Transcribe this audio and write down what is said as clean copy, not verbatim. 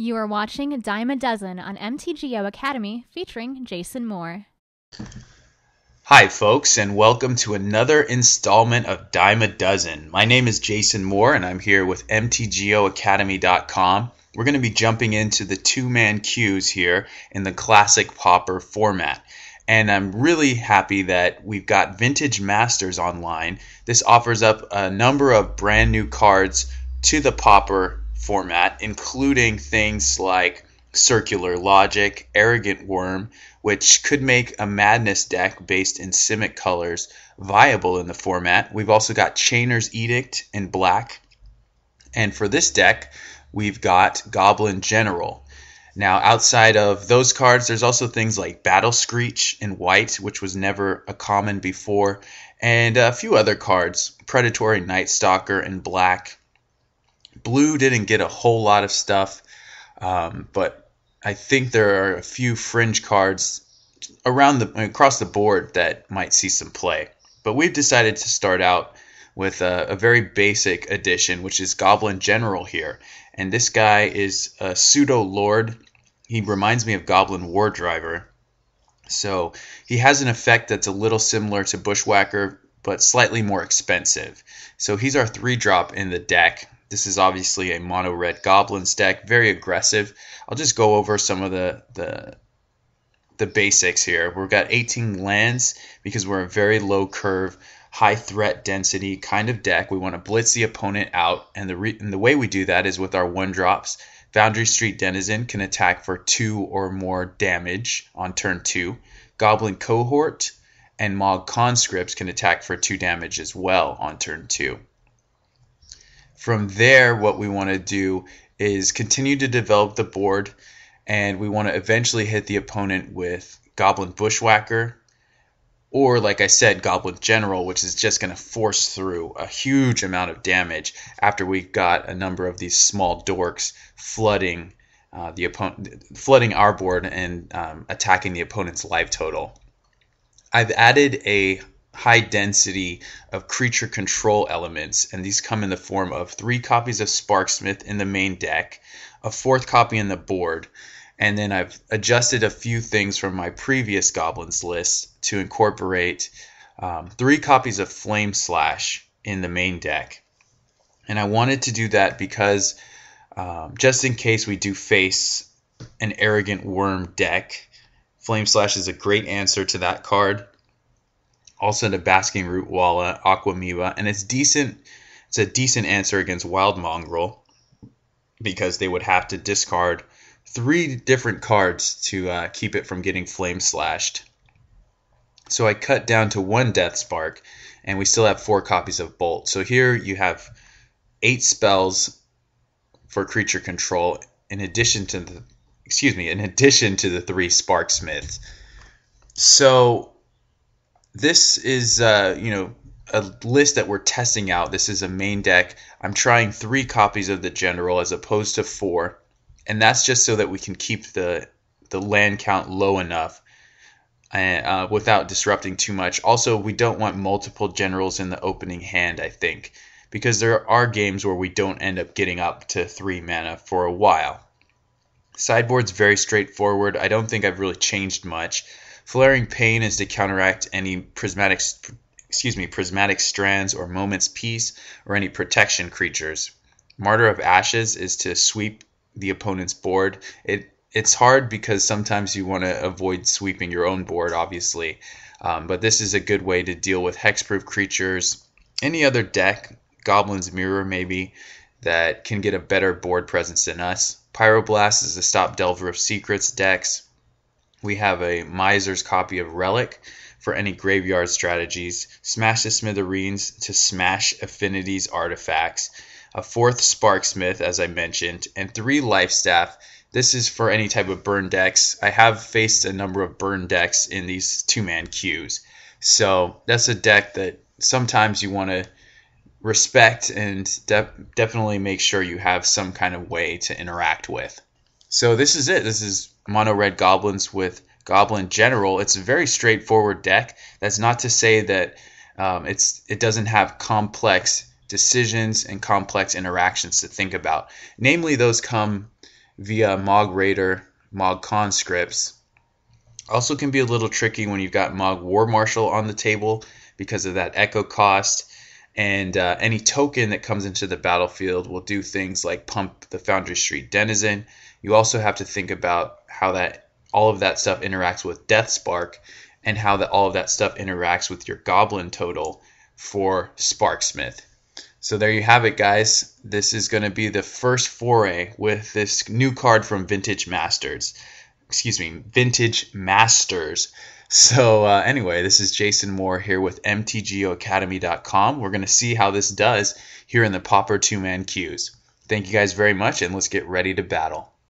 You are watching Dime a Dozen on MTGO Academy featuring Jason Moore. Hi folks, and welcome to another installment of Dime a Dozen. My name is Jason Moore and I'm here with MTGOacademy.com. We're going to be jumping into the two-man queues here in the classic Pauper format. And I'm really happy that we've got Vintage Masters online. This offers up a number of brand new cards to the Pauper format, including things like Circular Logic, Arrogant Worm, which could make a Madness deck based in Simic colors viable in the format. We've also got Chainer's Edict in black. And for this deck, we've got Goblin General. Now, outside of those cards, there's also things like Battle Screech in white, which was never a common before, and a few other cards, Predatory Night Stalker in black. Blue didn't get a whole lot of stuff, but I think there are a few fringe cards across the board that might see some play. But we've decided to start out with a very basic edition, which is Goblin General here. And this guy is a pseudo lord. He reminds me of Goblin War Driver. So he has an effect that's a little similar to Bushwhacker, but slightly more expensive. So he's our 3-drop in the deck. This is obviously a mono red Goblins deck, very aggressive. I'll just go over some of the basics here. We've got 18 lands because we're a very low curve, high threat density kind of deck. We want to blitz the opponent out, and the way we do that is with our 1-drops. Foundry Street Denizen can attack for 2 or more damage on turn 2. Goblin Cohort and Mog Conscripts can attack for 2 damage as well on turn 2. From there, what we want to do is continue to develop the board, and we want to eventually hit the opponent with Goblin Bushwhacker, or like I said, Goblin General, which is just going to force through a huge amount of damage after we've got a number of these small dorks flooding the opponent, flooding our board and attacking the opponent's life total. I've added a high density of creature control elements, and these come in the form of 3 copies of Sparksmith in the main deck, a 4th copy in the board, and then I've adjusted a few things from my previous Goblins list to incorporate 3 copies of Flame Slash in the main deck. And I wanted to do that because just in case we do face an Arrogant Worm deck, Flame Slash is a great answer to that card. Also the Basking Root Walla, Aquamoeba, and it's decent. It's a decent answer against Wild Mongrel because they would have to discard 3 different cards to keep it from getting flame slashed. So I cut down to 1 Death Spark, and we still have 4 copies of Bolt. So here you have 8 spells for creature control in addition to the 3 Sparksmiths. So this is a list that we're testing out. This is a main deck. I'm trying 3 copies of the General as opposed to 4, and that's just so that we can keep the land count low enough without disrupting too much. Also, we don't want multiple Generals in the opening hand, I think, because there are games where we don't end up getting up to 3 mana for a while. Sideboard's very straightforward. I don't think I've really changed much. Flaring Pain is to counteract any prismatic strands or Moment's Peace or any protection creatures. Martyr of Ashes is to sweep the opponent's board. It's hard because sometimes you want to avoid sweeping your own board, obviously. But this is a good way to deal with hexproof creatures. Any other deck, Goblin's Mirror maybe, that can get a better board presence than us. Pyroblast is to stop Delver of Secrets decks. We have a Miser's copy of Relic for any graveyard strategies. Smash the Smithereens to smash Affinity's artifacts. A 4th Sparksmith, as I mentioned, and 3 Lifestaff. This is for any type of burn decks. I have faced a number of burn decks in these 2-man queues. So that's a deck that sometimes you want to respect and definitely make sure you have some kind of way to interact with. So this is it. This is mono red Goblins with Goblin General. It's a very straightforward deck. That's not to say that it doesn't have complex decisions and complex interactions to think about. Namely, those come via Mog Raider, Mog Conscripts. Also can be a little tricky when you've got Mog War Marshal on the table because of that echo cost. And any token that comes into the battlefield will do things like pump the Foundry Street Denizen. You also have to think about how all of that stuff interacts with Death Spark, and how all of that stuff interacts with your Goblin total for Sparksmith. So there you have it, guys. This is going to be the first foray with this new card from Vintage Masters. So anyway, this is Jason Moore here with MTGOacademy.com. We're going to see how this does here in the Pauper 2-man queues. Thank you guys very much, and let's get ready to battle.